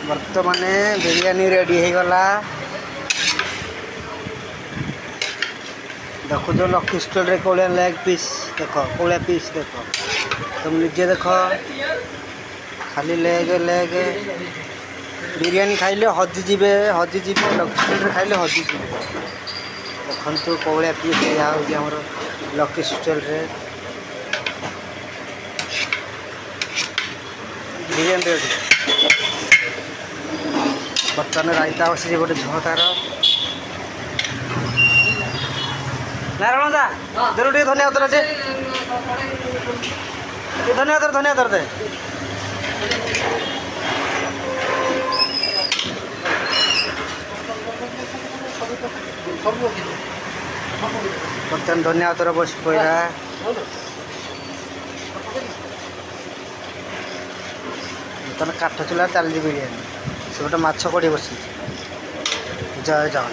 बर्तमान बिरियानी रेडी हो गला। देख जो लकी स्टोर रे कोलिया लेग पीस देख कोलिया पीस देख तुम निजे देख खाली लेग लेग बिरियानी खाइले हजिजे लकी स्टोर खाइले हजिजे देखु कोलिया पीस दिया होमर लकी स्टोर रे बिरियानी रेडी। बर्तमान रायता बसी गोटे झोटार नारायण दा देर टे धनिया पत्र दे धनिया पत्र दे बर्तमान धनिया पत्र बस पड़ा बर्तमान काठ चूल्हा चली बिरियानी से गोटे माछ कड़ी बस जय जगन्नाथ।